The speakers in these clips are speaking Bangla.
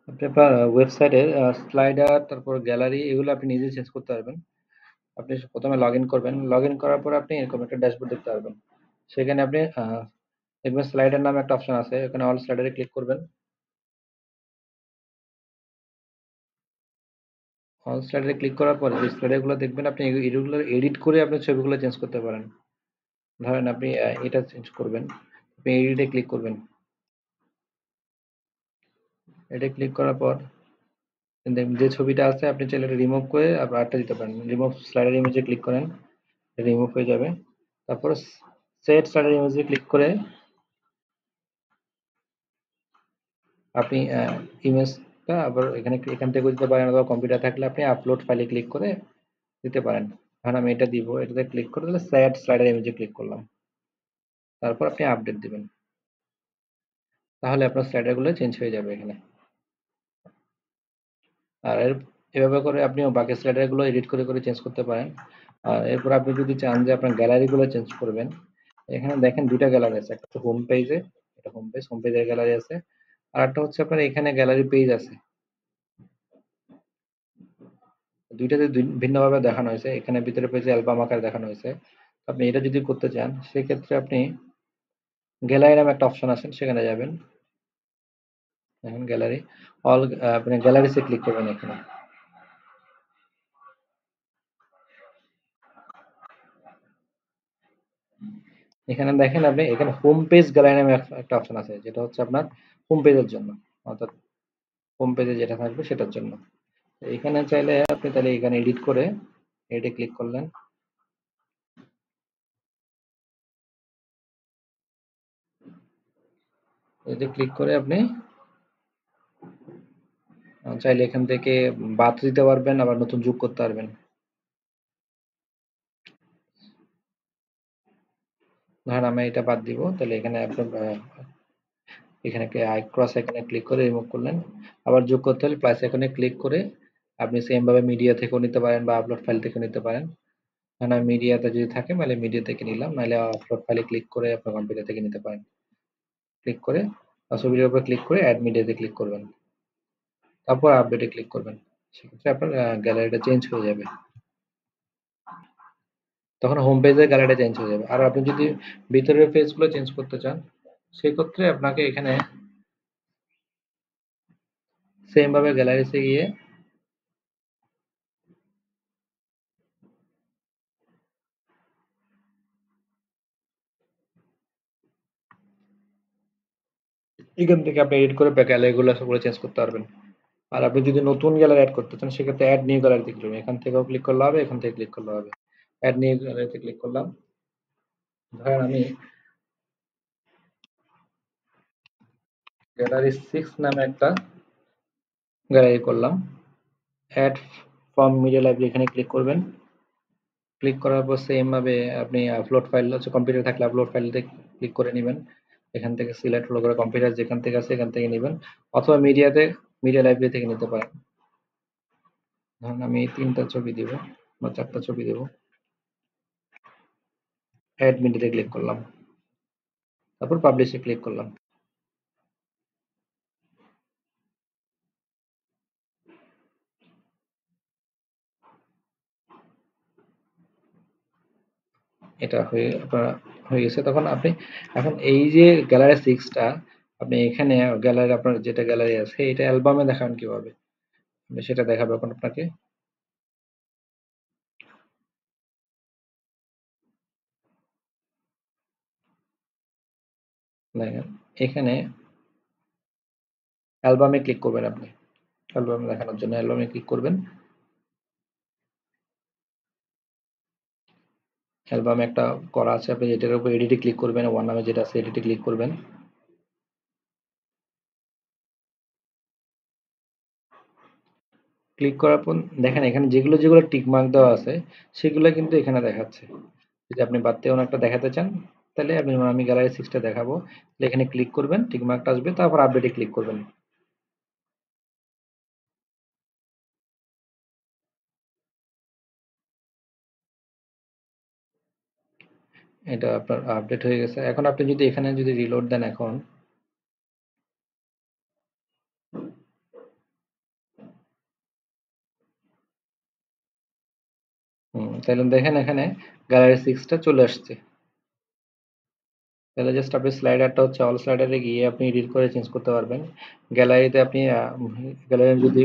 আপনি আপনার ওয়েবসাইটের স্লাইডার তারপর গ্যালারি এগুলো আপনি নিজে চেঞ্জ করতে পারবেন। আপনি প্রথমে লগ ইন করবেন, লগ ইন করার পর আপনি এরকম একটা ড্যাশবোর্ড দেখতে পারবেন। সেখানে আপনি দেখবেন স্লাইডার নামে একটা অপশন আছে, ওখানে অল স্লাইডারে ক্লিক করবেন। অল স্লাইডারে ক্লিক করার পরে যে স্লাইডার গুলো দেখবেন আপনি এগুলো এডিট করে আপনি ছবিগুলো চেঞ্জ করতে পারেন। ধরেন আপনি এটা চেঞ্জ করবেন, আপনি এডিটে ক্লিক করবেন। এটা ক্লিক করার পর যে ছবিটা আছে আপনি চাইলে এটা রিমুভ করে আবার আরেকটা দিতে পারেন। রিমুভ স্লাইডার ইমেজে ক্লিক করেন, রিমুভ হয়ে যাবে। তারপর সেট স্লাইডার ইমেজে ক্লিক করে আপনি ইমেজটা আবার এখান থেকে দিতে পারেন, অথবা কম্পিউটার থাকলে আপনি আপলোড ফাইলে ক্লিক করে দিতে পারেন। এখন আমি এটা দিব, এটাতে ক্লিক করে দিলে সেট স্লাইডার ইমেজে ক্লিক করলাম। তারপর আপনি আপডেট দিবেন, তাহলে আপনার স্লাইডার গুলো চেঞ্জ হয়ে যাবে এখানে। আর এভাবে করে আপনি বাকি স্লাইডার গুলো এডিট করে করে চেঞ্জ করতে পারেন। আর এরপর আপনি যদি চান যে আপনার গ্যালারি গুলো চেঞ্জ করবেন, এখানে দেখেন দুইটা গ্যালারি আছে, একটা হোম পেজে, এটা হোম পেজের গ্যালারি আছে, আর একটা হচ্ছে আপনার এখানে গ্যালারি পেজ আছে। দুইটাতে ভিন্নভাবে দেখানো হয়েছে, এখানে ভিতরে পেজে অ্যালবাম আকারে দেখানো হয়েছে। আপনি এটা যদি করতে চান সেক্ষেত্রে আপনি গ্যালারি নামে একটা অপশন আছে, সেখানে যাবেন। এখন গ্যালারি অল, আপনি গ্যালারিতে ক্লিক করবেন। এখানে এখানে দেখেন, আপনি এখানে হোম পেজ গ্যালারি নামে একটা অপশন আছে, যেটা হচ্ছে আপনার হোম পেজের জন্য, অর্থাৎ হোম পেজে যেটা থাকবে সেটার জন্য। এখানে চাইলে আপনি তাহলে এখানে এডিট করে এডিটে ক্লিক করলেন। এতে ক্লিক করে আপনি চাইলে এখান থেকে বাদ দিতে পারবেন, আবার নতুন যোগ করতে পারবেন। ধরেন আমি এটা বাদ দিব, তাহলে এখানে আপনার এখানে ক্রস আইকনে ক্লিক করে রিমুভ করলেন। আবার যোগ করতে হলে প্লাস আইকনে ক্লিক করে আপনি সেম ভাবে মিডিয়া থেকেও নিতে পারেন বা আপলোড ফাইল থেকেও নিতে পারেন। মানে মিডিয়াতে যদি থাকে তাহলে মিডিয়া থেকে নিলাম, নাহলে আপলোড ফাইলে ক্লিক করে আপনার কম্পিউটার থেকে নিতে পারেন। ক্লিক করে ছবিটার উপর ক্লিক করে অ্যাড মিডিয়াতে ক্লিক করবেন, তারপর আপডেটে ক্লিক করবেন। সেক্ষেত্রে আপনার গ্যালারিটা চেঞ্জ হয়ে যাবে, তখন হোম পেজের গ্যালারিটা চেঞ্জ হয়ে যাবে। আর আপনি যদি ভিতরের পেজগুলো চেঞ্জ করতে চান সেক্ষেত্রে আপনাকে এখানে সেম ভাবে গ্যালারিতে গিয়ে এখান থেকে আপনি এডিট করে গ্যালারিগুলো সবগুলো চেঞ্জ করতে পারবেন। আর আপনি যদি নতুন গ্যালারি অ্যাড করতে চান সেক্ষেত্রে অ্যাড নিউ গ্যালারিতে ক্লিক করবেন, এখান থেকেও ক্লিক করলে হবে, এখান থেকে ক্লিক করলে হবে। অ্যাড নিউ গ্যালারিতে ক্লিক করলাম। ধরেন আমি গ্যালারি 6 নামে একটা গ্যালারি করলাম। অ্যাড ফ্রম মিডিয়া লাইব্রেরি এখানে ক্লিক করবেন। ক্লিক করার পর সেম ভাবে আপনি আপলোড ফাইল হচ্ছে কম্পিউটার থাকলে আপলোড ফাইলতে ক্লিক করে নেবেন। এখান থেকে সিলেক্ট হলো করে কম্পিউটার যেখান থেকে আছে এখান থেকে নেবেন, অথবা মিডিয়া লাইব্রেরি থেকে নিতে পারেন। ধরুন আমি 3টা ছবি দিব বা 4টা ছবি দেব। অ্যাড মিডিয়াতে ক্লিক করলাম, তারপর পাবলিশে ক্লিক করলাম। এটা হয়ে গেছে। তখন আপনি এখন এই যে গ্যালারি 6টা আপনি এখানে গ্যালারি, আপনার যেটা গ্যালারি আছে এটা অ্যালবামে দেখাবেন কিভাবে, আমি সেটা দেখাবো এখন আপনাকে। দেখেন এখানে অ্যালবামে ক্লিক করবেন, আপনি অ্যালবামে দেখানোর জন্য অ্যালবামে ক্লিক করবেন। অ্যালবামে একটা করা আছে, আপনি এটার উপর এডিটে ক্লিক করবেন, ওয়ান নামে যেটা আছে এডিটে ক্লিক করবেন। ক্লিক করার পর দেখেন এখানে যেগুলো যেগুলো টিক মার্ক দেওয়া আছে সেগুলো কিন্তু এখানে দেখাচ্ছে। যদি আপনি বাড়তি কোনো একটা দেখাতে চান তাহলে আমি গ্যালারি 6টা দেখাবো, তাহলে এখানে ক্লিক করবেন, টিক মার্কটা আসবে, তারপর আপডেটে ক্লিক করবেন। এটা আপনার আপডেট হয়ে গেছে। এখন আপনি যদি এখানে যদি রিলোড দেন, এখন তাহলে দেখেন এখানে গ্যালারি 6টা চলে আসছে। তাহলে জাস্ট আপনি স্লাইডারটা হচ্ছে অল স্লাইডারে গিয়ে আপনি এডিট করে চেঞ্জ করতে পারবেন। গ্যালারিতে আপনি গ্যালারি যদি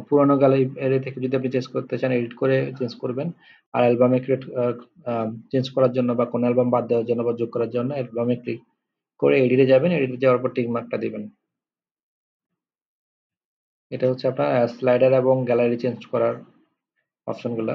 পুরোনো গ্যালারি থেকে যদি আপনি চেঞ্জ করতে চান, এডিট করে চেঞ্জ করবেন। আর অ্যালবামে ক্রিয়েট চেঞ্জ করার জন্য বা কোন অ্যালবাম বাদ দেওয়ার জন্য বা যোগ করার জন্য অ্যালবামে ক্লিক করে এডিটে যাবেন, এডিটে যাওয়ার পর টিক মার্কটা দিবেন। এটা হচ্ছে আপনার স্লাইডার এবং গ্যালারি চেঞ্জ করার অপশনগুলা।